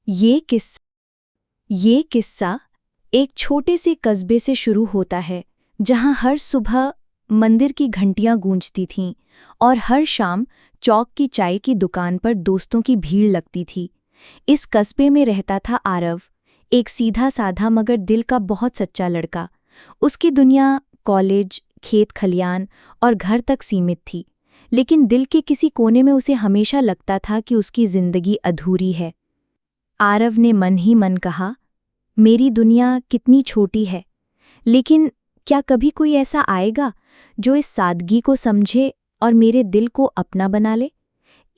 ये किस्सा एक छोटे से कस्बे से शुरू होता है जहां हर सुबह मंदिर की घंटियां गूंजती थीं और हर शाम चौक की चाय की दुकान पर दोस्तों की भीड़ लगती थी। इस कस्बे में रहता था आरव, एक सीधा साधा मगर दिल का बहुत सच्चा लड़का। उसकी दुनिया कॉलेज, खेत खलियान और घर तक सीमित थी, लेकिन दिल के किसी कोने में उसे हमेशा लगता था कि उसकी जिंदगी अधूरी है। आरव ने मन ही मन कहा, मेरी दुनिया कितनी छोटी है, लेकिन क्या कभी कोई ऐसा आएगा जो इस सादगी को समझे और मेरे दिल को अपना बना ले।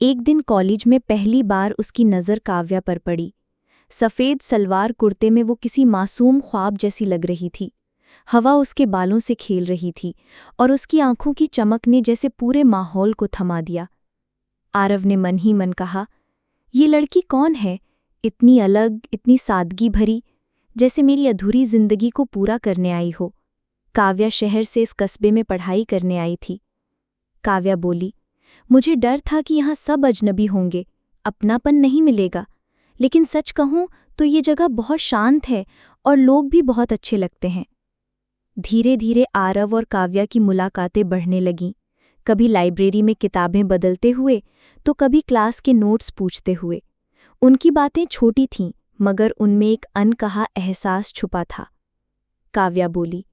एक दिन कॉलेज में पहली बार उसकी नज़र काव्या पर पड़ी। सफ़ेद सलवार कुर्ते में वो किसी मासूम ख्वाब जैसी लग रही थी। हवा उसके बालों से खेल रही थी और उसकी आंखों की चमक ने जैसे पूरे माहौल को थमा दिया। आरव ने मन ही मन कहा, ये लड़की कौन है, इतनी अलग, इतनी सादगी भरी, जैसे मेरी अधूरी जिंदगी को पूरा करने आई हो। काव्या शहर से इस कस्बे में पढ़ाई करने आई थी। काव्या बोली, मुझे डर था कि यहाँ सब अजनबी होंगे, अपनापन नहीं मिलेगा, लेकिन सच कहूँ तो ये जगह बहुत शांत है और लोग भी बहुत अच्छे लगते हैं। धीरे धीरे आरव और काव्या की मुलाकातें बढ़ने लगीं, कभी लाइब्रेरी में किताबें बदलते हुए तो कभी क्लास के नोट्स पूछते हुए। उनकी बातें छोटी थीं, मगर उनमें एक अनकहा एहसास छुपा था। काव्या बोली,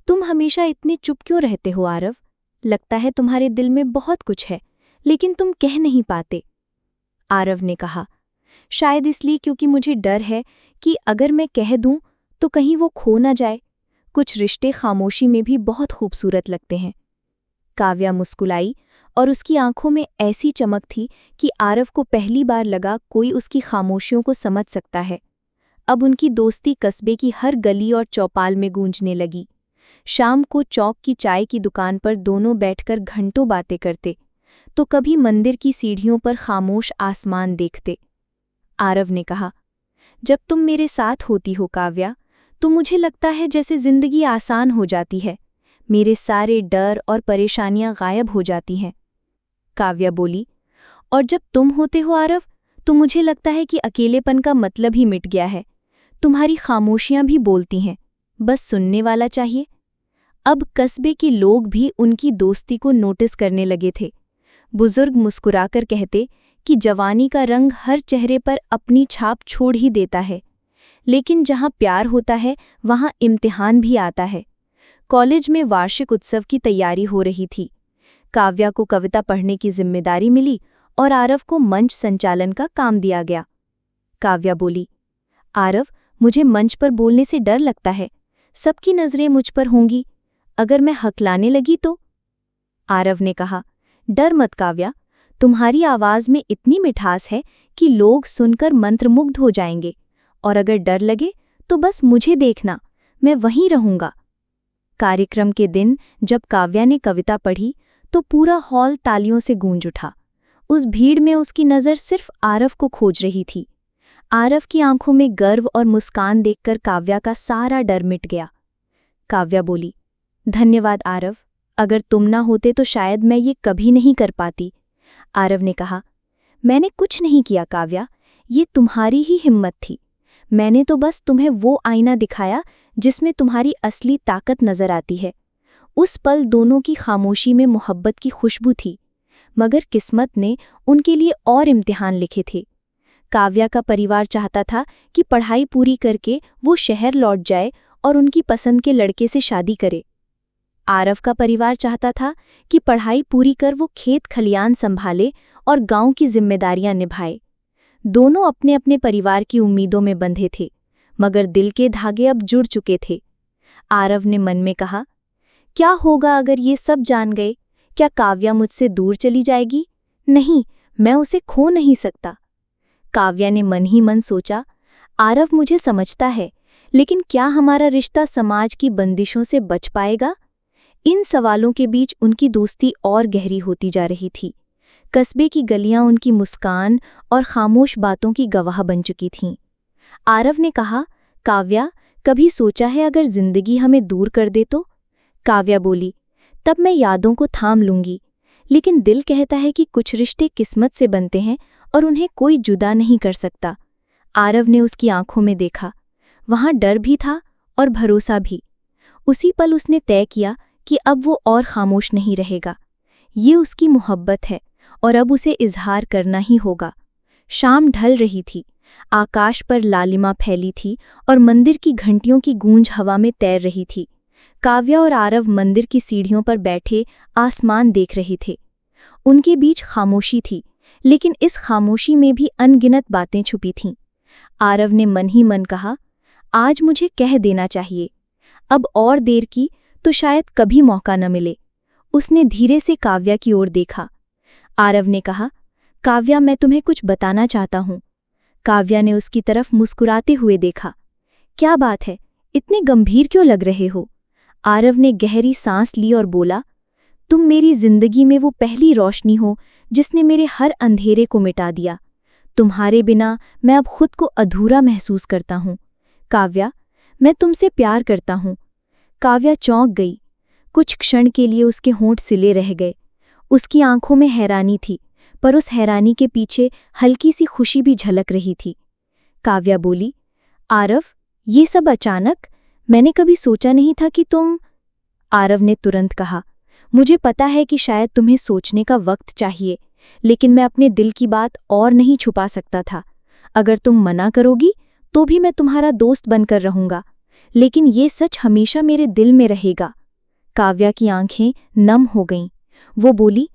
तुम हमेशा इतने चुप क्यों रहते हो आरव? लगता है तुम्हारे दिल में बहुत कुछ है, लेकिन तुम कह नहीं पाते। आरव ने कहा, शायद इसलिए क्योंकि मुझे डर है कि अगर मैं कह दूं तो कहीं वो खो ना जाए। कुछ रिश्ते खामोशी में भी बहुत खूबसूरत लगते हैं। काव्या मुस्कुराई और उसकी आंखों में ऐसी चमक थी कि आरव को पहली बार लगा कोई उसकी खामोशियों को समझ सकता है। अब उनकी दोस्ती कस्बे की हर गली और चौपाल में गूंजने लगी। शाम को चौक की चाय की दुकान पर दोनों बैठकर घंटों बातें करते, तो कभी मंदिर की सीढ़ियों पर खामोश आसमान देखते। आरव ने कहा, जब तुम मेरे साथ होती हो काव्या, तो मुझे लगता है जैसे जिंदगी आसान हो जाती है, मेरे सारे डर और परेशानियां गायब हो जाती हैं। काव्या बोली, और जब तुम होते हो आरव, तो मुझे लगता है कि अकेलेपन का मतलब ही मिट गया है। तुम्हारी खामोशियां भी बोलती हैं, बस सुनने वाला चाहिए। अब कस्बे के लोग भी उनकी दोस्ती को नोटिस करने लगे थे। बुजुर्ग मुस्कुराकर कहते कि जवानी का रंग हर चेहरे पर अपनी छाप छोड़ ही देता है, लेकिन जहां प्यार होता है वहां इम्तिहान भी आता है। कॉलेज में वार्षिक उत्सव की तैयारी हो रही थी। काव्या को कविता पढ़ने की जिम्मेदारी मिली और आरव को मंच संचालन का काम दिया गया। काव्या बोली, आरव, मुझे मंच पर बोलने से डर लगता है, सबकी नज़रें मुझ पर होंगी, अगर मैं हकलाने लगी तो। आरव ने कहा, डर मत काव्या, तुम्हारी आवाज़ में इतनी मिठास है कि लोग सुनकर मंत्रमुग्ध हो जाएंगे, और अगर डर लगे तो बस मुझे देखना, मैं वहीं रहूंगा। कार्यक्रम के दिन जब काव्या ने कविता पढ़ी तो पूरा हॉल तालियों से गूंज उठा। उस भीड़ में उसकी नज़र सिर्फ आरव को खोज रही थी। आरव की आंखों में गर्व और मुस्कान देखकर काव्या का सारा डर मिट गया। काव्या बोली, धन्यवाद आरव, अगर तुम ना होते तो शायद मैं ये कभी नहीं कर पाती। आरव ने कहा, मैंने कुछ नहीं किया काव्या, ये तुम्हारी ही हिम्मत थी। मैंने तो बस तुम्हें वो आईना दिखाया जिसमें तुम्हारी असली ताकत नजर आती है। उस पल दोनों की खामोशी में मोहब्बत की खुशबू थी, मगर किस्मत ने उनके लिए और इम्तिहान लिखे थे। काव्या का परिवार चाहता था कि पढ़ाई पूरी करके वो शहर लौट जाए और उनकी पसंद के लड़के से शादी करे। आरव का परिवार चाहता था कि पढ़ाई पूरी कर वो खेत खलियान संभाले और गांव की जिम्मेदारियां निभाए। दोनों अपने अपने परिवार की उम्मीदों में बंधे थे, मगर दिल के धागे अब जुड़ चुके थे। आरव ने मन में कहा, क्या होगा अगर ये सब जान गए? क्या काव्या मुझसे दूर चली जाएगी? नहीं, मैं उसे खो नहीं सकता। काव्या ने मन ही मन सोचा, आरव मुझे समझता है, लेकिन क्या हमारा रिश्ता समाज की बंदिशों से बच पाएगा? इन सवालों के बीच उनकी दोस्ती और गहरी होती जा रही थी। कस्बे की गलियां उनकी मुस्कान और खामोश बातों की गवाह बन चुकी थीं। आरव ने कहा, काव्या, कभी सोचा है अगर जिंदगी हमें दूर कर दे तो? काव्या बोली, तब मैं यादों को थाम लूंगी, लेकिन दिल कहता है कि कुछ रिश्ते किस्मत से बनते हैं और उन्हें कोई जुदा नहीं कर सकता। आरव ने उसकी आंखों में देखा। वहां डर भी था और भरोसा भी। उसी पल उसने तय किया कि अब वो और खामोश नहीं रहेगा। ये उसकी मोहब्बत है और अब उसे इजहार करना ही होगा। शाम ढल रही थी, आकाश पर लालिमा फैली थी और मंदिर की घंटियों की गूंज हवा में तैर रही थी। काव्या और आरव मंदिर की सीढ़ियों पर बैठे आसमान देख रहे थे। उनके बीच खामोशी थी, लेकिन इस खामोशी में भी अनगिनत बातें छुपी थीं। आरव ने मन ही मन कहा, आज मुझे कह देना चाहिए। अब और देर की तो शायद कभी मौका न मिले। उसने धीरे से काव्या की ओर देखा। आरव ने कहा, काव्या, मैं तुम्हें कुछ बताना चाहता हूँ। काव्या ने उसकी तरफ मुस्कुराते हुए देखा। क्या बात है, इतने गंभीर क्यों लग रहे हो? आरव ने गहरी सांस ली और बोला, तुम मेरी जिंदगी में वो पहली रोशनी हो जिसने मेरे हर अंधेरे को मिटा दिया। तुम्हारे बिना मैं अब खुद को अधूरा महसूस करता हूँ। काव्या, मैं तुमसे प्यार करता हूँ। काव्या चौंक गई। कुछ क्षण के लिए उसके होंठ सिले रह गए। उसकी आंखों में हैरानी थी, पर उस हैरानी के पीछे हल्की सी खुशी भी झलक रही थी। काव्या बोली, आरव, ये सब अचानक? मैंने कभी सोचा नहीं था कि तुम। आरव ने तुरंत कहा, मुझे पता है कि शायद तुम्हें सोचने का वक्त चाहिए, लेकिन मैं अपने दिल की बात और नहीं छुपा सकता था। अगर तुम मना करोगी तो भी मैं तुम्हारा दोस्त बनकर रहूंगा, लेकिन ये सच हमेशा मेरे दिल में रहेगा। काव्या की आंखें नम हो गईं। वो बोली,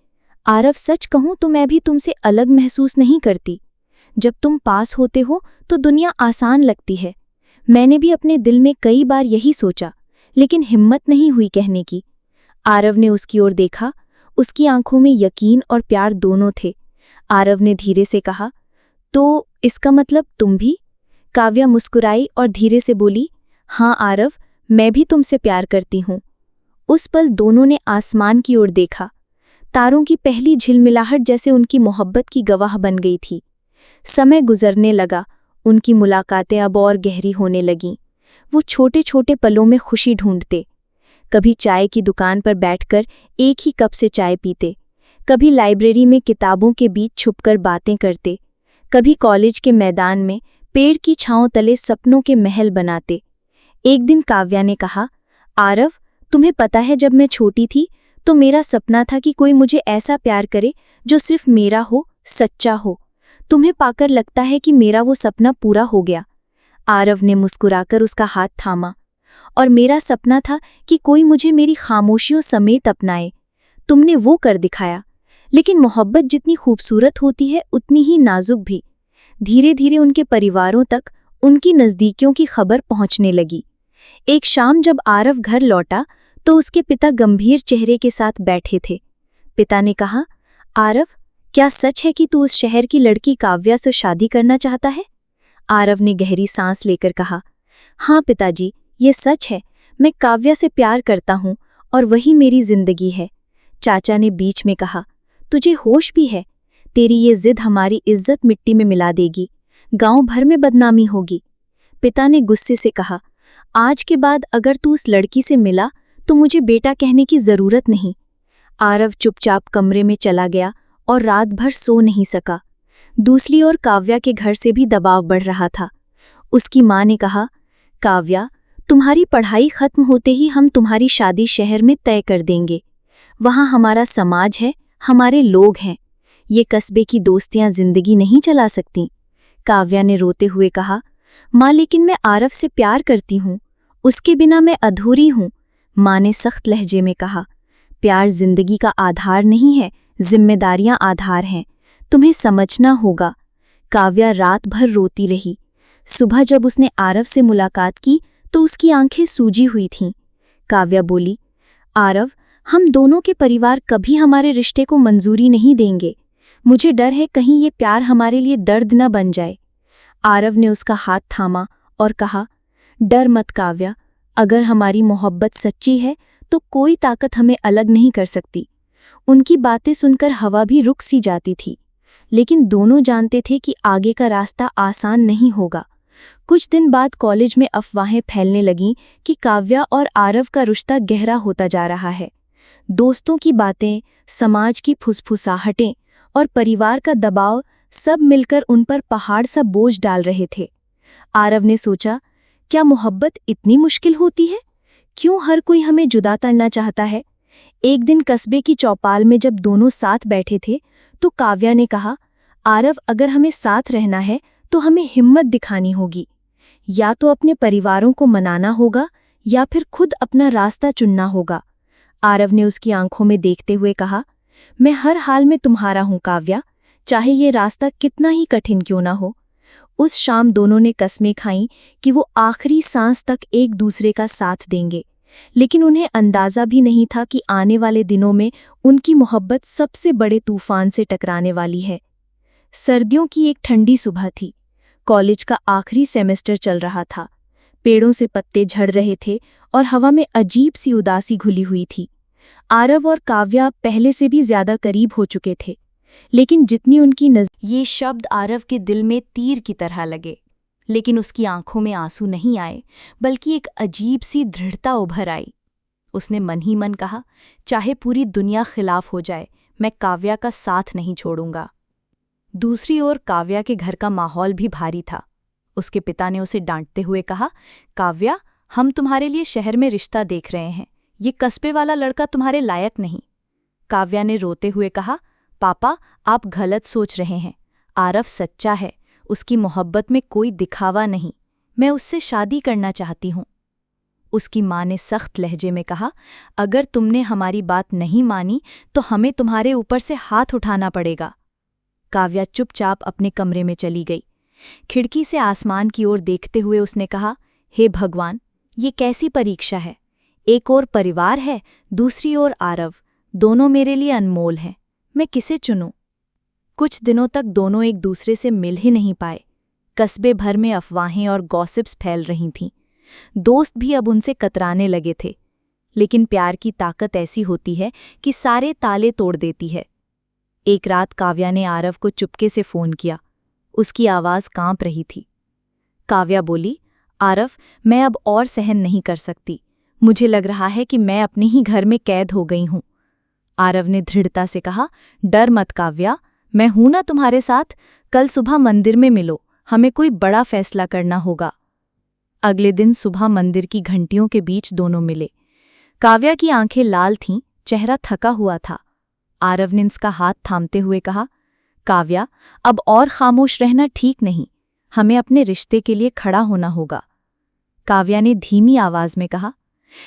आरव, सच कहूं तो मैं भी तुमसे अलग महसूस नहीं करती। जब तुम पास होते हो तो दुनिया आसान लगती है। मैंने भी अपने दिल में कई बार यही सोचा, लेकिन हिम्मत नहीं हुई कहने की। आरव ने उसकी ओर देखा। उसकी आंखों में यकीन और प्यार दोनों थे। आरव ने धीरे से कहा, तो इसका मतलब तुम भी? काव्या मुस्कुराई और धीरे से बोली, हाँ आरव, मैं भी तुमसे प्यार करती हूँ। उस पल दोनों ने आसमान की ओर देखा। तारों की पहली झिलमिलाहट जैसे उनकी मोहब्बत की गवाह बन गई थी। समय गुजरने लगा। उनकी मुलाकातें अब और गहरी होने लगीं। वो छोटे छोटे पलों में खुशी ढूंढते। कभी चाय की दुकान पर बैठकर एक ही कप से चाय पीते, कभी लाइब्रेरी में किताबों के बीच छुपकर बातें करते, कभी कॉलेज के मैदान में पेड़ की छांव तले सपनों के महल बनाते। एक दिन काव्या ने कहा, आरव, तुम्हें पता है, जब मैं छोटी थी तो मेरा सपना था कि कोई मुझे ऐसा प्यार करे जो सिर्फ मेरा हो, सच्चा हो। तुम्हें पाकर लगता है कि मेरा वो सपना पूरा हो गया। आरव ने मुस्कुराकर उसका हाथ थामा। और मेरा सपना था कि कोई मुझे मेरी खामोशियों समेत अपनाए। तुमने वो कर दिखाया। लेकिन मोहब्बत जितनी खूबसूरत होती है उतनी ही नाजुक भी। धीरे धीरे उनके परिवारों तक उनकी नज़दीकियों की खबर पहुंचने लगी। एक शाम जब आरव घर लौटा तो उसके पिता गंभीर चेहरे के साथ बैठे थे। पिता ने कहा, आरव, क्या सच है कि तू उस शहर की लड़की काव्या से शादी करना चाहता है? आरव ने गहरी सांस लेकर कहा, हाँ पिताजी, ये सच है। मैं काव्या से प्यार करता हूँ और वही मेरी जिंदगी है। चाचा ने बीच में कहा, तुझे होश भी है? तेरी ये जिद हमारी इज्जत मिट्टी में मिला देगी। गांव भर में बदनामी होगी। पिता ने गुस्से से कहा, आज के बाद अगर तू उस लड़की से मिला तो मुझे बेटा कहने की जरूरत नहीं। आरव चुपचाप कमरे में चला गया और रात भर सो नहीं सका। दूसरी ओर काव्या के घर से भी दबाव बढ़ रहा था। उसकी माँ ने कहा, काव्या, तुम्हारी पढ़ाई खत्म होते ही हम तुम्हारी शादी शहर में तय कर देंगे। वहाँ हमारा समाज है, हमारे लोग हैं। ये कस्बे की दोस्तियां जिंदगी नहीं चला सकती। काव्या ने रोते हुए कहा, माँ, लेकिन मैं आरव से प्यार करती हूँ। उसके बिना मैं अधूरी हूँ। माँ ने सख्त लहजे में कहा, प्यार जिंदगी का आधार नहीं है, जिम्मेदारियां आधार हैं। तुम्हें समझना होगा। काव्या रात भर रोती रही। सुबह जब उसने आरव से मुलाकात की तो उसकी आंखें सूजी हुई थीं। काव्या बोली, आरव, हम दोनों के परिवार कभी हमारे रिश्ते को मंजूरी नहीं देंगे। मुझे डर है कहीं ये प्यार हमारे लिए दर्द न बन जाए। आरव ने उसका हाथ थामा और कहा, डर मत काव्या, अगर हमारी मोहब्बत सच्ची है तो कोई ताकत हमें अलग नहीं कर सकती। उनकी बातें सुनकर हवा भी रुक सी जाती थी, लेकिन दोनों जानते थे कि आगे का रास्ता आसान नहीं होगा। कुछ दिन बाद कॉलेज में अफवाहें फैलने लगीं कि काव्या और आरव का रिश्ता गहरा होता जा रहा है। दोस्तों की बातें, समाज की फुसफुसाहटें और परिवार का दबाव सब मिलकर उन पर पहाड़ सा बोझ डाल रहे थे। आरव ने सोचा, क्या मोहब्बत इतनी मुश्किल होती है? क्यों हर कोई हमें जुदा करना चाहता है? एक दिन कस्बे की चौपाल में जब दोनों साथ बैठे थे तो काव्या ने कहा, आरव, अगर हमें साथ रहना है तो हमें हिम्मत दिखानी होगी। या तो अपने परिवारों को मनाना होगा या फिर खुद अपना रास्ता चुनना होगा। आरव ने उसकी आंखों में देखते हुए कहा, मैं हर हाल में तुम्हारा हूं काव्या, चाहे ये रास्ता कितना ही कठिन क्यों ना हो। उस शाम दोनों ने कस्में खाईं कि वो आखिरी सांस तक एक दूसरे का साथ देंगे, लेकिन उन्हें अंदाजा भी नहीं था कि आने वाले दिनों में उनकी मोहब्बत सबसे बड़े तूफान से टकराने वाली है। सर्दियों की एक ठंडी सुबह थी। कॉलेज का आखिरी सेमेस्टर चल रहा था। पेड़ों से पत्ते झड़ रहे थे और हवा में अजीब सी उदासी घुली हुई थी। आरव और काव्या पहले से भी ज्यादा करीब हो चुके थे, लेकिन जितनी उनकी ये शब्द आरव के दिल में तीर की तरह लगे, लेकिन उसकी आंखों में आंसू नहीं आए, बल्कि एक अजीब सी दृढ़ता उभर आई। उसने मन ही मन कहा, चाहे पूरी दुनिया खिलाफ हो जाए, मैं काव्या का साथ नहीं छोड़ूंगा। दूसरी ओर काव्या के घर का माहौल भी भारी था। उसके पिता ने उसे डांटते हुए कहा, काव्या, हम तुम्हारे लिए शहर में रिश्ता देख रहे हैं, ये कस्बे वाला लड़का तुम्हारे लायक नहीं। काव्या ने रोते हुए कहा, पापा, आप गलत सोच रहे हैं। आरव सच्चा है, उसकी मोहब्बत में कोई दिखावा नहीं, मैं उससे शादी करना चाहती हूँ। उसकी माँ ने सख्त लहजे में कहा, अगर तुमने हमारी बात नहीं मानी तो हमें तुम्हारे ऊपर से हाथ उठाना पड़ेगा। काव्या चुपचाप अपने कमरे में चली गई। खिड़की से आसमान की ओर देखते हुए उसने कहा, हे भगवान, ये कैसी परीक्षा है। एक ओर परिवार है, दूसरी ओर आरव, दोनों मेरे लिए अनमोल हैं। मैं किसे चुनूं? कुछ दिनों तक दोनों एक दूसरे से मिल ही नहीं पाए। कस्बे भर में अफवाहें और गॉसिप्स फैल रही थीं। दोस्त भी अब उनसे कतराने लगे थे। लेकिन प्यार की ताकत ऐसी होती है कि सारे ताले तोड़ देती है। एक रात काव्या ने आरव को चुपके से फोन किया। उसकी आवाज़ कांप रही थी। काव्या बोली, आरव, मैं अब और सहन नहीं कर सकती। मुझे लग रहा है कि मैं अपने ही घर में कैद हो गई हूं। आरव ने दृढ़ता से कहा, डर मत काव्या, मैं हूं ना तुम्हारे साथ। कल सुबह मंदिर में मिलो, हमें कोई बड़ा फैसला करना होगा। अगले दिन सुबह मंदिर की घंटियों के बीच दोनों मिले। काव्या की आंखें लाल थीं, चेहरा थका हुआ था। आरव ने उसका हाथ थामते हुए कहा, काव्या, अब और खामोश रहना ठीक नहीं, हमें अपने रिश्ते के लिए खड़ा होना होगा। काव्या ने धीमी आवाज में कहा,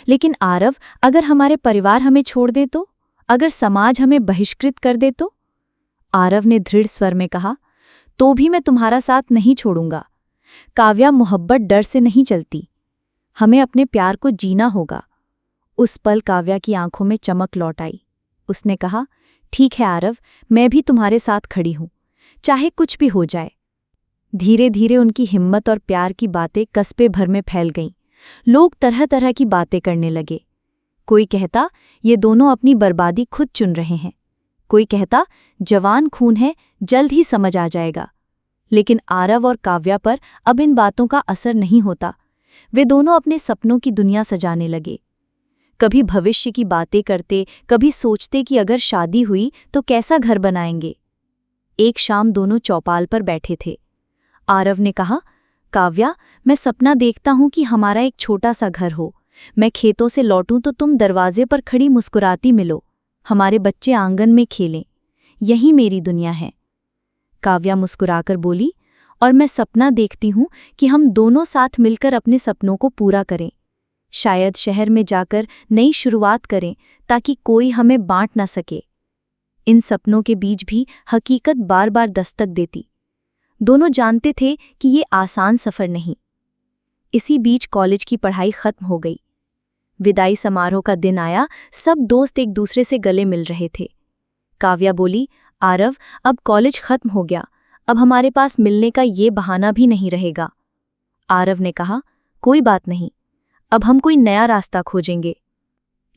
लेकिन आरव, अगर हमारे परिवार हमें छोड़ दे तो? अगर समाज हमें बहिष्कृत कर दे तो? आरव ने दृढ़ स्वर में कहा, तो भी मैं तुम्हारा साथ नहीं छोड़ूंगा। काव्या, मोहब्बत डर से नहीं चलती, हमें अपने प्यार को जीना होगा। उस पल काव्या की आंखों में चमक लौट आई। उसने कहा, ठीक है आरव, मैं भी तुम्हारे साथ खड़ी हूं, चाहे कुछ भी हो जाए। धीरे धीरे उनकी हिम्मत और प्यार की बातें कस्बे भर में फैल गईं। लोग तरह तरह की बातें करने लगे। कोई कहता, ये दोनों अपनी बर्बादी खुद चुन रहे हैं। कोई कहता, जवान खून है, जल्द ही समझ आ जाएगा। लेकिन आरव और काव्या पर अब इन बातों का असर नहीं होता। वे दोनों अपने सपनों की दुनिया सजाने लगे। कभी भविष्य की बातें करते, कभी सोचते कि अगर शादी हुई तो कैसा घर बनाएंगे। एक शाम दोनों चौपाल पर बैठे थे। आरव ने कहा, काव्या, मैं सपना देखता हूं कि हमारा एक छोटा सा घर हो। मैं खेतों से लौटूं तो तुम दरवाजे पर खड़ी मुस्कुराती मिलो, हमारे बच्चे आंगन में खेलें। यही मेरी दुनिया है। काव्या मुस्कुराकर बोली, और मैं सपना देखती हूं कि हम दोनों साथ मिलकर अपने सपनों को पूरा करें। शायद शहर में जाकर नई शुरुआत करें ताकि कोई हमें बांट न सके। इन सपनों के बीच भी हकीकत बार बार दस्तक देती। दोनों जानते थे कि ये आसान सफ़र नहीं। इसी बीच कॉलेज की पढ़ाई खत्म हो गई। विदाई समारोह का दिन आया। सब दोस्त एक दूसरे से गले मिल रहे थे। काव्या बोली, आरव, अब कॉलेज खत्म हो गया, अब हमारे पास मिलने का ये बहाना भी नहीं रहेगा। आरव ने कहा, कोई बात नहीं, अब हम कोई नया रास्ता खोजेंगे।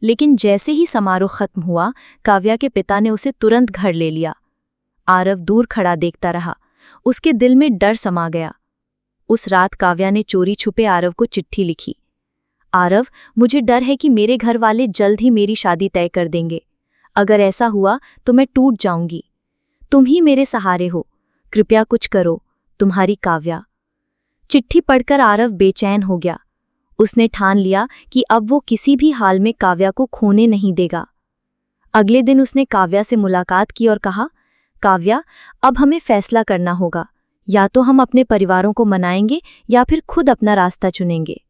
लेकिन जैसे ही समारोह खत्म हुआ, काव्या के पिता ने उसे तुरंत घर ले लिया। आरव दूर खड़ा देखता रहा। उसके दिल में डर समा गया। उस रात काव्या ने चोरी छुपे आरव को चिट्ठी लिखी। आरव, मुझे डर है कि मेरे घर वाले जल्द ही मेरी शादी तय कर देंगे। अगर ऐसा हुआ तो मैं टूट जाऊंगी। तुम ही मेरे सहारे हो। कृपया कुछ करो, तुम्हारी काव्या। चिट्ठी पढ़कर आरव बेचैन हो गया। उसने ठान लिया कि अब वो किसी भी हाल में काव्या को खोने नहीं देगा। अगले दिन उसने काव्या से मुलाकात की और कहा, काव्या, अब हमें फैसला करना होगा। या तो हम अपने परिवारों को मनाएंगे या फिर खुद अपना रास्ता चुनेंगे।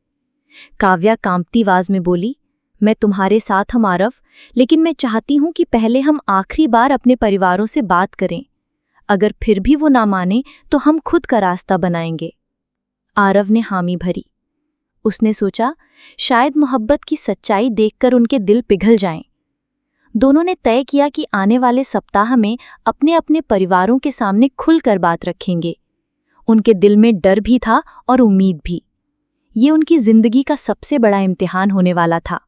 काव्या कांपती आवाज में बोली, मैं तुम्हारे साथ हूं आरव, लेकिन मैं चाहती हूं कि पहले हम आखिरी बार अपने परिवारों से बात करें। अगर फिर भी वो ना माने तो हम खुद का रास्ता बनाएंगे। आरव ने हामी भरी। उसने सोचा, शायद मोहब्बत की सच्चाई देखकर उनके दिल पिघल जाएं। दोनों ने तय किया कि आने वाले सप्ताह में अपने अपने परिवारों के सामने खुलकर बात रखेंगे। उनके दिल में डर भी था और उम्मीद भी। ये उनकी जिंदगी का सबसे बड़ा इम्तिहान होने वाला था।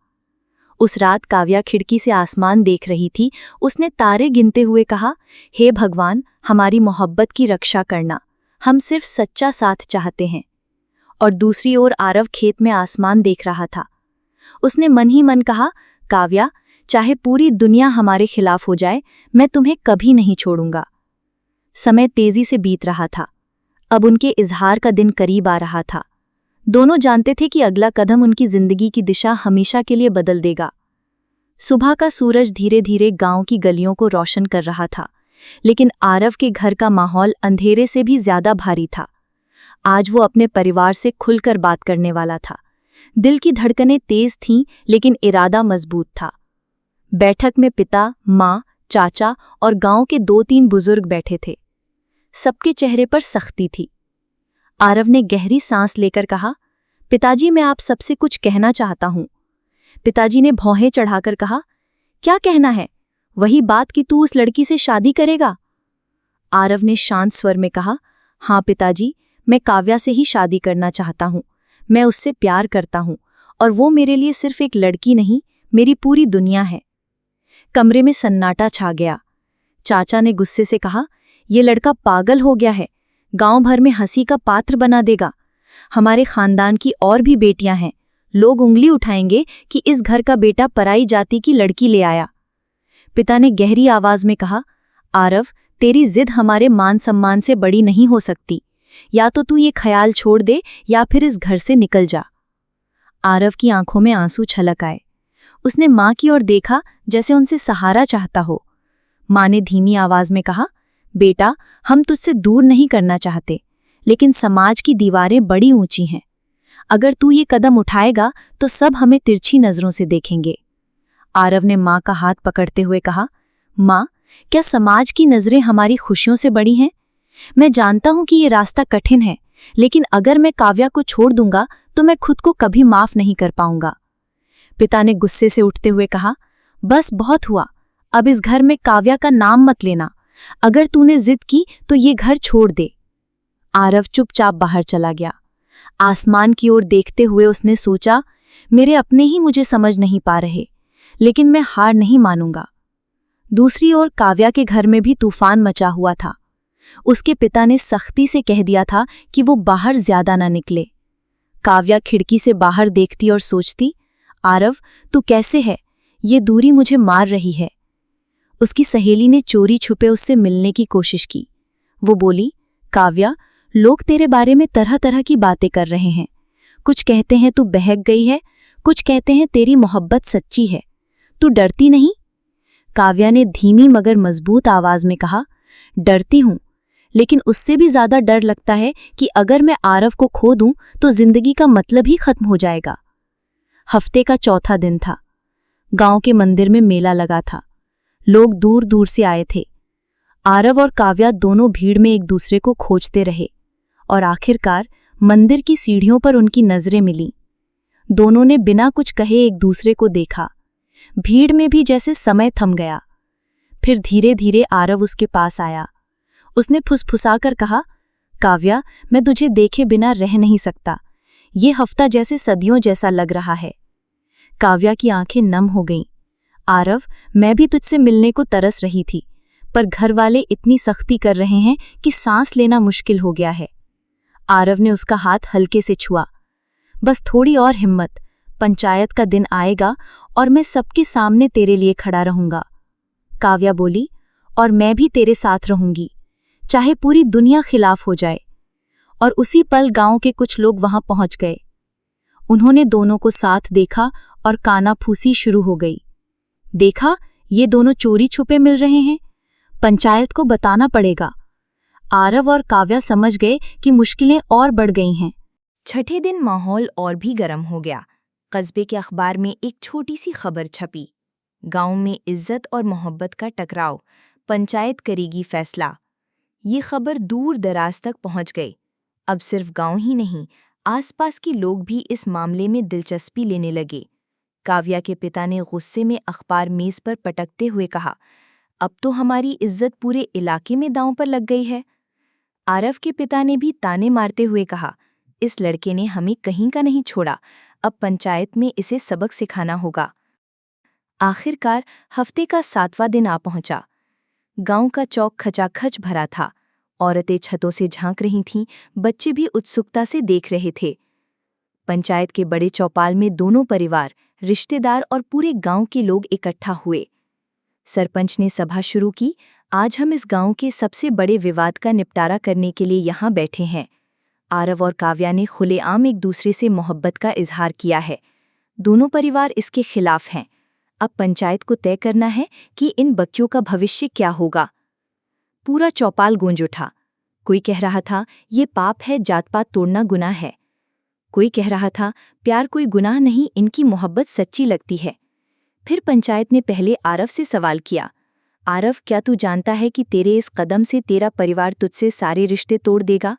उस रात काव्या खिड़की से आसमान देख रही थी। उसने तारे गिनते हुए कहा, हे भगवान, हमारी मोहब्बत की रक्षा करना। हम सिर्फ सच्चा साथ चाहते हैं। और दूसरी ओर आरव खेत में आसमान देख रहा था। उसने मन ही मन कहा, काव्या, चाहे पूरी दुनिया हमारे खिलाफ हो जाए, मैं तुम्हें कभी नहीं छोड़ूंगा। समय तेजी से बीत रहा था। अब उनके इजहार का दिन करीब आ रहा था। दोनों जानते थे कि अगला कदम उनकी जिंदगी की दिशा हमेशा के लिए बदल देगा। सुबह का सूरज धीरे धीरे गांव की गलियों को रोशन कर रहा था, लेकिन आरव के घर का माहौल अंधेरे से भी ज्यादा भारी था। आज वो अपने परिवार से खुलकर बात करने वाला था। दिल की धड़कनें तेज थीं, लेकिन इरादा मजबूत था। बैठक में पिता, माँ, चाचा और गांव के 2-3 बुजुर्ग बैठे थे। सबके चेहरे पर सख्ती थी। आरव ने गहरी सांस लेकर कहा, पिताजी, मैं आप सबसे कुछ कहना चाहता हूं। पिताजी ने भौहें चढ़ाकर कहा, क्या कहना है? वही बात कि तू उस लड़की से शादी करेगा? आरव ने शांत स्वर में कहा, हाँ पिताजी, मैं काव्या से ही शादी करना चाहता हूं। मैं उससे प्यार करता हूं और वो मेरे लिए सिर्फ एक लड़की नहीं, मेरी पूरी दुनिया है। कमरे में सन्नाटा छा गया। चाचा ने गुस्से से कहा, ये लड़का पागल हो गया है, गांव भर में हंसी का पात्र बना देगा। हमारे खानदान की और भी बेटियां हैं, लोग उंगली उठाएंगे कि इस घर का बेटा पराई जाति की लड़की ले आया। पिता ने गहरी आवाज में कहा, आरव, तेरी जिद हमारे मान सम्मान से बड़ी नहीं हो सकती। या तो तू ये ख्याल छोड़ दे या फिर इस घर से निकल जा। आरव की आंखों में आंसू छलक आए। उसने मां की ओर देखा, जैसे उनसे सहारा चाहता हो। मां ने धीमी आवाज में कहा, बेटा, हम तुझसे दूर नहीं करना चाहते, लेकिन समाज की दीवारें बड़ी ऊंची हैं। अगर तू ये कदम उठाएगा तो सब हमें तिरछी नजरों से देखेंगे। आरव ने मां का हाथ पकड़ते हुए कहा, मां, क्या समाज की नजरें हमारी खुशियों से बड़ी हैं? मैं जानता हूं कि ये रास्ता कठिन है, लेकिन अगर मैं काव्या को छोड़ दूंगा तो मैं खुद को कभी माफ नहीं कर पाऊंगा। पिता ने गुस्से से उठते हुए कहा, बस बहुत हुआ, अब इस घर में काव्या का नाम मत लेना। अगर तूने जिद की तो ये घर छोड़ दे। आरव चुपचाप बाहर चला गया। आसमान की ओर देखते हुए उसने सोचा, मेरे अपने ही मुझे समझ नहीं पा रहे, लेकिन मैं हार नहीं मानूंगा। दूसरी ओर काव्या के घर में भी तूफान मचा हुआ था। उसके पिता ने सख्ती से कह दिया था कि वो बाहर ज्यादा ना निकले। काव्या खिड़की से बाहर देखती और सोचती, आरव, तू कैसे है? ये दूरी मुझे मार रही है। उसकी सहेली ने चोरी छुपे उससे मिलने की कोशिश की। वो बोली, काव्या, लोग तेरे बारे में तरह तरह की बातें कर रहे हैं। कुछ कहते हैं तू बहक गई है, कुछ कहते हैं तेरी मोहब्बत सच्ची है। तू डरती नहीं? काव्या ने धीमी मगर मजबूत आवाज में कहा, डरती हूं, लेकिन उससे भी ज्यादा डर लगता है कि अगर मैं आरव को खो दूं तो जिंदगी का मतलब ही खत्म हो जाएगा। हफ्ते का चौथा दिन था। गांव के मंदिर में मेला लगा था। लोग दूर दूर से आए थे। आरव और काव्या दोनों भीड़ में एक दूसरे को खोजते रहे और आखिरकार मंदिर की सीढ़ियों पर उनकी नजरें मिली। दोनों ने बिना कुछ कहे एक दूसरे को देखा। भीड़ में भी जैसे समय थम गया। फिर धीरे धीरे आरव उसके पास आया। उसने फुसफुसाकर कहा, काव्या, मैं तुझे देखे बिना रह नहीं सकता। ये हफ्ता जैसे सदियों जैसा लग रहा है। काव्या की आंखें नम हो गईं। आरव, मैं भी तुझसे मिलने को तरस रही थी, पर घर वाले इतनी सख्ती कर रहे हैं कि सांस लेना मुश्किल हो गया है। आरव ने उसका हाथ हल्के से छुआ। बस थोड़ी और हिम्मत, पंचायत का दिन आएगा और मैं सबके सामने तेरे लिए खड़ा रहूंगा। काव्या बोली, और मैं भी तेरे साथ रहूंगी, चाहे पूरी दुनिया खिलाफ हो जाए। और उसी पल गांव के कुछ लोग वहां पहुंच गए। उन्होंने दोनों को साथ देखा और कानाफूसी शुरू हो गई। देखा, ये दोनों चोरी छुपे मिल रहे हैं, पंचायत को बताना पड़ेगा। आरव और काव्या समझ गए कि मुश्किलें और बढ़ गई हैं। छठे दिन माहौल और भी गर्म हो गया। कस्बे के अखबार में एक छोटी सी खबर छपी। गांव में इज्जत और मोहब्बत का टकराव, पंचायत करेगी फैसला। ये खबर दूर दराज तक पहुंच गई। अब सिर्फ गांव ही नहीं, आसपास के लोग भी इस मामले में दिलचस्पी लेने लगे। काव्या के पिता ने गुस्से में अखबार मेज पर पटकते हुए कहा, अब तो हमारी इज्जत पूरे इलाके में दांव पर लग गई है। आरव के पिता ने भी ताने मारते हुए कहा, इस लड़के ने हमें कहीं का नहीं छोड़ा, अब पंचायत में इसे सबक सिखाना होगा। आखिरकार हफ्ते का 7वां दिन आ पहुंचा। गांव का चौक खचाखच भरा था। औरतें छतों से झांक रही थीं, बच्चे भी उत्सुकता से देख रहे थे। पंचायत के बड़े चौपाल में दोनों परिवार, रिश्तेदार और पूरे गांव के लोग इकट्ठा हुए। सरपंच ने सभा शुरू की, आज हम इस गांव के सबसे बड़े विवाद का निपटारा करने के लिए यहाँ बैठे हैं। आरव और काव्या ने खुलेआम एक दूसरे से मोहब्बत का इजहार किया है। दोनों परिवार इसके खिलाफ हैं। अब पंचायत को तय करना है कि इन बच्चों का भविष्य क्या होगा। पूरा चौपाल गूंज उठा। कोई कह रहा था, ये पाप है, जात-पात तोड़ना गुनाह है। कोई कह रहा था, प्यार कोई गुनाह नहीं, इनकी मोहब्बत सच्ची लगती है। फिर पंचायत ने पहले आरव से सवाल किया, आरव, क्या तू जानता है कि तेरे इस कदम से तेरा परिवार तुझसे सारे रिश्ते तोड़ देगा?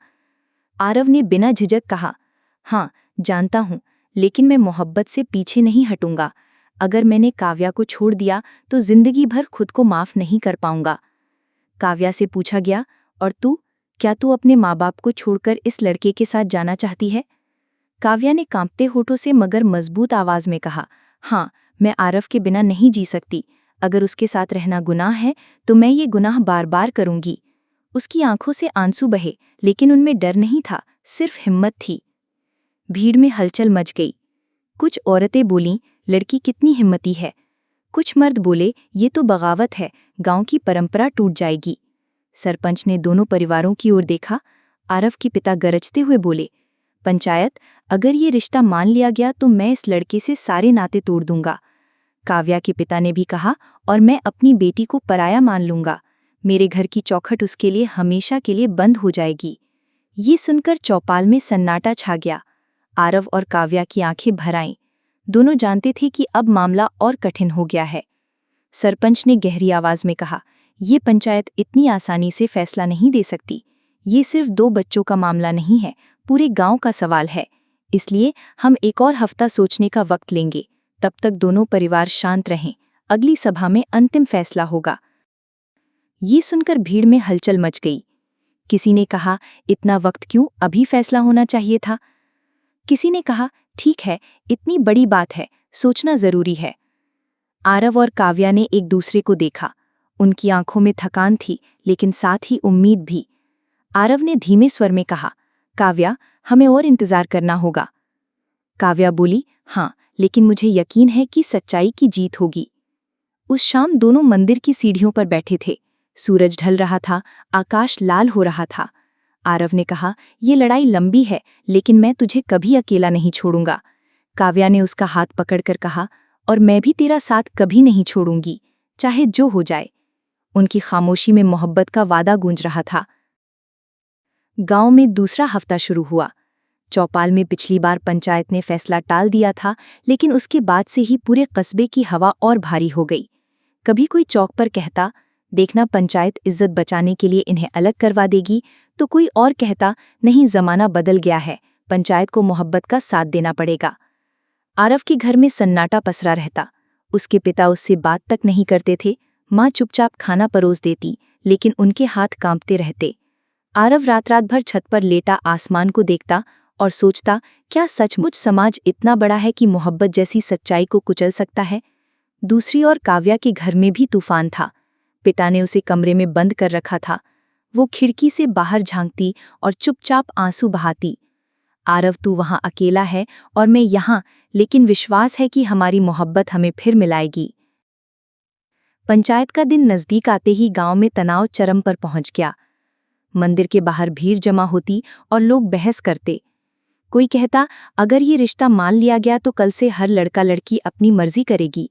आरव ने बिना झिझक कहा, हाँ, जानता हूँ, लेकिन मैं मोहब्बत से पीछे नहीं हटूंगा। अगर मैंने काव्या को छोड़ दिया तो जिंदगी भर खुद को माफ नहीं कर पाऊंगा। काव्या से पूछा गया, और तू, क्या तू अपने माँ बाप को छोड़कर इस लड़के के साथ जाना चाहती है? काव्या ने कांपते होठों से मगर मजबूत आवाज में कहा, हाँ, मैं आरव के बिना नहीं जी सकती। अगर उसके साथ रहना गुनाह है तो मैं ये गुनाह बार बार करूंगी। उसकी आंखों से आंसू बहे, लेकिन उनमें डर नहीं था, सिर्फ हिम्मत थी। भीड़ में हलचल मच गई। कुछ औरतें बोलीं, लड़की कितनी हिम्मती है। कुछ मर्द बोले, ये तो बगावत है, गांव की परंपरा टूट जाएगी। सरपंच ने दोनों परिवारों की ओर देखा। आरव के पिता गरजते हुए बोले, पंचायत, अगर ये रिश्ता मान लिया गया तो मैं इस लड़के से सारे नाते तोड़ दूंगा। काव्या के पिता ने भी कहा, और मैं अपनी बेटी को पराया मान लूंगा। मेरे घर की चौखट उसके लिए हमेशा के लिए बंद हो जाएगी। ये सुनकर चौपाल में सन्नाटा छा गया। आरव और काव्या की आंखें भर आईं। दोनों जानते थे कि अब मामला और कठिन हो गया है। सरपंच ने गहरी आवाज में कहा, ये पंचायत इतनी आसानी से फैसला नहीं दे सकती। ये सिर्फ 2 बच्चों का मामला नहीं है, पूरे गांव का सवाल है। इसलिए हम एक और हफ्ता सोचने का वक्त लेंगे। तब तक दोनों परिवार शांत रहें। अगली सभा में अंतिम फैसला होगा। ये सुनकर भीड़ में हलचल मच गई। किसी ने कहा, इतना वक्त क्यों, अभी फैसला होना चाहिए था। किसी ने कहा, ठीक है, इतनी बड़ी बात है, सोचना जरूरी है। आरव और काव्या ने एक दूसरे को देखा। उनकी आंखों में थकान थी, लेकिन साथ ही उम्मीद भी। आरव ने धीमे स्वर में कहा, काव्या, हमें और इंतजार करना होगा। काव्या बोली, हाँ, लेकिन मुझे यकीन है कि सच्चाई की जीत होगी। उस शाम दोनों मंदिर की सीढ़ियों पर बैठे थे। सूरज ढल रहा था, आकाश लाल हो रहा था। आरव ने कहा, ये लड़ाई लंबी है, लेकिन मैं तुझे कभी अकेला नहीं छोड़ूंगा। काव्या ने उसका हाथ पकड़कर कहा, और मैं भी तेरा साथ कभी नहीं छोड़ूंगी, चाहे जो हो जाए। उनकी खामोशी में मोहब्बत का वादा गूंज रहा था। गांव में दूसरा हफ्ता शुरू हुआ। चौपाल में पिछली बार पंचायत ने फैसला टाल दिया था, लेकिन उसके बाद से ही पूरे कस्बे की हवा और भारी हो गई। कभी कोई चौक पर कहता, देखना, पंचायत इज्जत बचाने के लिए इन्हें अलग करवा देगी, तो कोई और कहता, नहीं, जमाना बदल गया है, पंचायत को मोहब्बत का साथ देना पड़ेगा। आरव के घर में सन्नाटा पसरा रहता। उसके पिता उससे बात तक नहीं करते थे। माँ चुपचाप खाना परोस देती, लेकिन उनके हाथ कांपते रहते। आरव रात भर छत पर लेटा आसमान को देखता और सोचता, क्या सचमुच समाज इतना बड़ा है कि मोहब्बत जैसी सच्चाई को कुचल सकता है। दूसरी ओर काव्या के घर में भी तूफान था। पिता ने उसे कमरे में बंद कर रखा था। वो खिड़की से बाहर झांकती और चुपचाप आंसू बहाती। आरव, तू वहां अकेला है और मैं यहाँ, लेकिन विश्वास है कि हमारी मोहब्बत हमें फिर मिलाएगी। पंचायत का दिन नजदीक आते ही गांव में तनाव चरम पर पहुंच गया। मंदिर के बाहर भीड़ जमा होती और लोग बहस करते। कोई कहता, अगर ये रिश्ता मान लिया गया तो कल से हर लड़का लड़की अपनी मर्जी करेगी।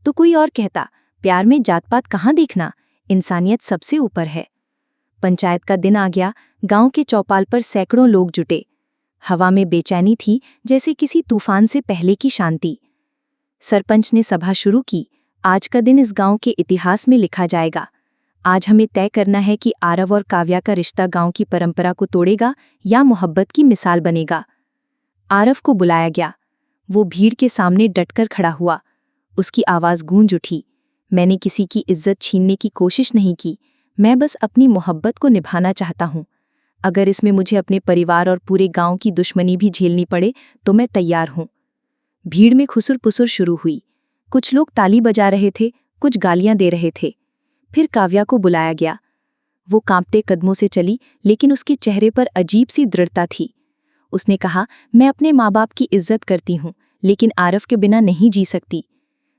तो कोई और कहता, प्यार में जात पात कहाँ देखना, इंसानियत सबसे ऊपर है। पंचायत का दिन आ गया। गांव के चौपाल पर सैकड़ों लोग जुटे। हवा में बेचैनी थी, जैसे किसी तूफान से पहले की शांति। सरपंच ने सभा शुरू की। आज का दिन इस गांव के इतिहास में लिखा जाएगा। आज हमें तय करना है कि आरव और काव्या का रिश्ता गांव की परंपरा को तोड़ेगा या मोहब्बत की मिसाल बनेगा। आरव को बुलाया गया। वो भीड़ के सामने डटकर खड़ा हुआ। उसकी आवाज गूंज उठी, मैंने किसी की इज्जत छीनने की कोशिश नहीं की, मैं बस अपनी मोहब्बत को निभाना चाहता हूं। अगर इसमें मुझे अपने परिवार और पूरे गांव की दुश्मनी भी झेलनी पड़े तो मैं तैयार हूं। भीड़ में खुसुर-पुसुर शुरू हुई। कुछ लोग ताली बजा रहे थे, कुछ गालियां दे रहे थे। फिर काव्या को बुलाया गया। वो कांपते कदमों से चली, लेकिन उसके चेहरे पर अजीब सी दृढ़ता थी। उसने कहा, मैं अपने माँ बाप की इज्जत करती हूँ, लेकिन आरव के बिना नहीं जी सकती।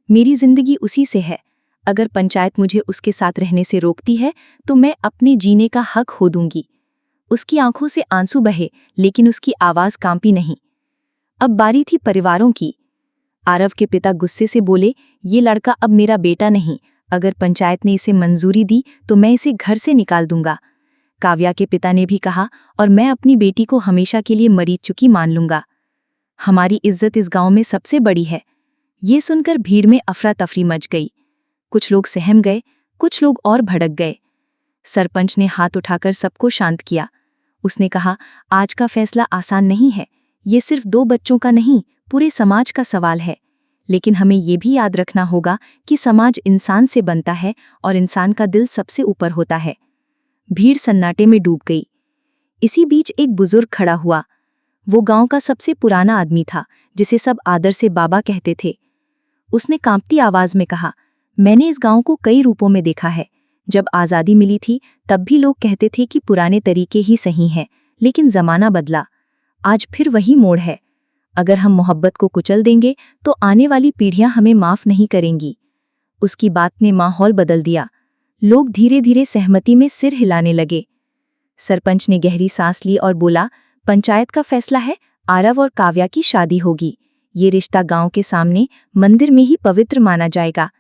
मेरी जिंदगी उसी से है। अगर पंचायत मुझे उसके साथ रहने से रोकती है तो मैं अपने जीने का हक खो दूंगी। उसकी आंखों से आंसू बहे, लेकिन उसकी आवाज कांपी नहीं। अब बारी थी परिवारों की। आरव के पिता गुस्से से बोले, ये लड़का अब मेरा बेटा नहीं। अगर पंचायत ने इसे मंजूरी दी तो मैं इसे घर से निकाल दूंगा। काव्या के पिता ने भी कहा, और मैं अपनी बेटी को हमेशा के लिए मरी चुकी मान लूंगा। हमारी इज्जत इस गांव में सबसे बड़ी है। ये सुनकर भीड़ में अफरा तफरी मच गई। कुछ लोग सहम गए, कुछ लोग और भड़क गए। सरपंच ने हाथ उठाकर सबको शांत किया। उसने कहा, आज का फैसला आसान नहीं है। ये सिर्फ 2 बच्चों का नहीं, पूरे समाज का सवाल है। लेकिन हमें ये भी याद रखना होगा कि समाज इंसान से बनता है और इंसान का दिल सबसे ऊपर होता है। भीड़ सन्नाटे में डूब गई। इसी बीच एक बुजुर्ग खड़ा हुआ। वो गांव का सबसे पुराना आदमी था, जिसे सब आदर से बाबा कहते थे। उसने कांपती आवाज में कहा, मैंने इस गांव को कई रूपों में देखा है। जब आज़ादी मिली थी तब भी लोग कहते थे कि पुराने तरीके ही सही हैं, लेकिन जमाना बदला। आज फिर वही मोड़ है। अगर हम मोहब्बत को कुचल देंगे तो आने वाली पीढ़ियां हमें माफ नहीं करेंगी। उसकी बात ने माहौल बदल दिया। लोग धीरे धीरे सहमति में सिर हिलाने लगे। सरपंच ने गहरी सांस ली और बोला, पंचायत का फैसला है, आरव और काव्या की शादी होगी। ये रिश्ता गांव के सामने मंदिर में ही पवित्र माना जाएगा।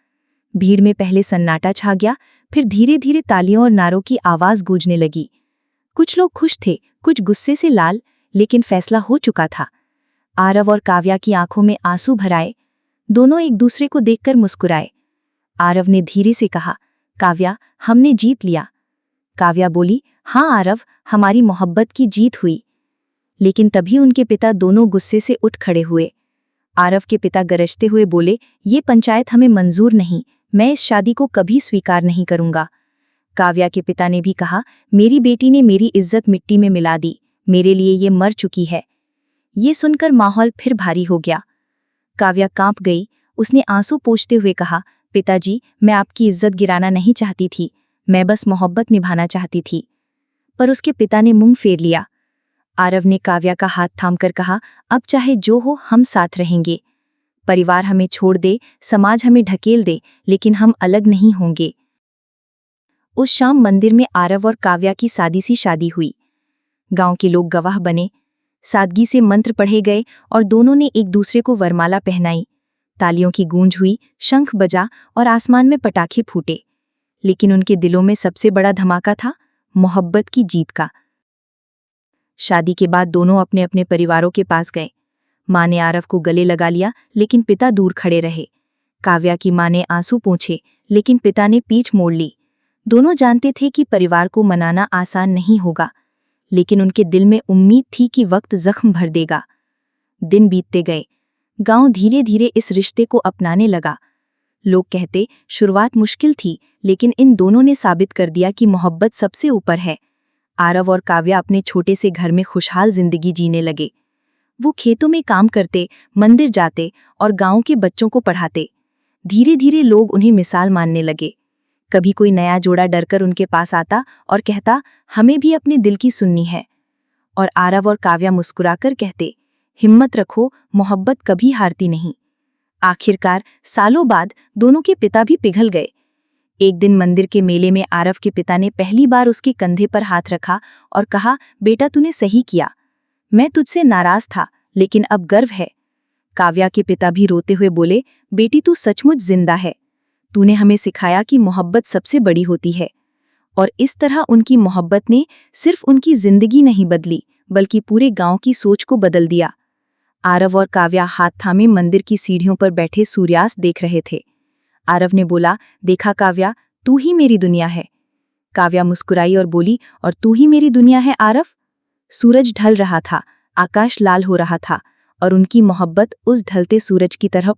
भीड़ में पहले सन्नाटा छा गया, फिर धीरे धीरे तालियों और नारों की आवाज गूंजने लगी। कुछ लोग खुश थे, कुछ गुस्से से लाल, लेकिन फैसला हो चुका था। आरव और काव्या की आंखों में आंसू भर आए। दोनों एक दूसरे को देखकर मुस्कुराए। आरव ने धीरे से कहा, काव्या, हमने जीत लिया। काव्या बोली, हाँ आरव, हमारी मोहब्बत की जीत हुई। लेकिन तभी उनके पिता दोनों गुस्से से उठ खड़े हुए। आरव के पिता गरजते हुए बोले, ये पंचायत हमें मंजूर नहीं, मैं इस शादी को कभी स्वीकार नहीं करूंगा। काव्या के पिता ने भी कहा, मेरी बेटी ने मेरी इज्जत मिट्टी में मिला दी, मेरे लिए ये मर चुकी है। ये सुनकर माहौल फिर भारी हो गया। काव्या कांप गई। उसने आंसू पोंछते हुए कहा, पिताजी, मैं आपकी इज्जत गिराना नहीं चाहती थी, मैं बस मोहब्बत निभाना चाहती थी। पर उसके पिता ने मुंह फेर लिया। आरव ने काव्या का हाथ थामकर कहा, अब चाहे जो हो हम साथ रहेंगे। परिवार हमें छोड़ दे, समाज हमें ढकेल दे, लेकिन हम अलग नहीं होंगे। उस शाम मंदिर में आरव और काव्या की सादी सी शादी हुई। गांव के लोग गवाह बने। सादगी से मंत्र पढ़े गए और दोनों ने एक दूसरे को वरमाला पहनाई। तालियों की गूंज हुई, शंख बजा और आसमान में पटाखे फूटे। लेकिन उनके दिलों में सबसे बड़ा धमाका था मोहब्बत की जीत का। शादी के बाद दोनों अपने अपने परिवारों के पास गए। माँ ने आरव को गले लगा लिया, लेकिन पिता दूर खड़े रहे। काव्या की माँ ने आंसू पोंछे, लेकिन पिता ने पीठ मोड़ ली। दोनों जानते थे कि परिवार को मनाना आसान नहीं होगा, लेकिन उनके दिल में उम्मीद थी कि वक्त जख्म भर देगा। दिन बीतते गए। गांव धीरे धीरे इस रिश्ते को अपनाने लगा। लोग कहते, शुरुआत मुश्किल थी, लेकिन इन दोनों ने साबित कर दिया कि मोहब्बत सबसे ऊपर है। आरव और काव्या अपने छोटे से घर में खुशहाल जिंदगी जीने लगे। वो खेतों में काम करते, मंदिर जाते और गांव के बच्चों को पढ़ाते। धीरे धीरे लोग उन्हें मिसाल मानने लगे। कभी कोई नया जोड़ा डरकर उनके पास आता और कहता, हमें भी अपने दिल की सुननी है। और आरव और काव्या मुस्कुराकर कहते, हिम्मत रखो, मोहब्बत कभी हारती नहीं। आखिरकार सालों बाद दोनों के पिता भी पिघल गए। एक दिन मंदिर के मेले में आरव के पिता ने पहली बार उसके कंधे पर हाथ रखा और कहा, बेटा तूने सही किया। मैं तुझसे नाराज था, लेकिन अब गर्व है। काव्या के पिता भी रोते हुए बोले, बेटी तू सचमुच जिंदा है। तूने हमें सिखाया कि मोहब्बत सबसे बड़ी होती है। और इस तरह उनकी मोहब्बत ने सिर्फ उनकी जिंदगी नहीं बदली, बल्कि पूरे गांव की सोच को बदल दिया। आरव और काव्या हाथ थामे मंदिर की सीढ़ियों पर बैठे सूर्यास्त देख रहे थे। आरव ने बोला, देखा काव्या, तू ही मेरी दुनिया है। काव्या मुस्कुराई और बोली, और तू ही मेरी दुनिया है आरव। सूरज ढल रहा था, आकाश लाल हो रहा था, और उनकी मोहब्बत उस ढलते सूरज की तरह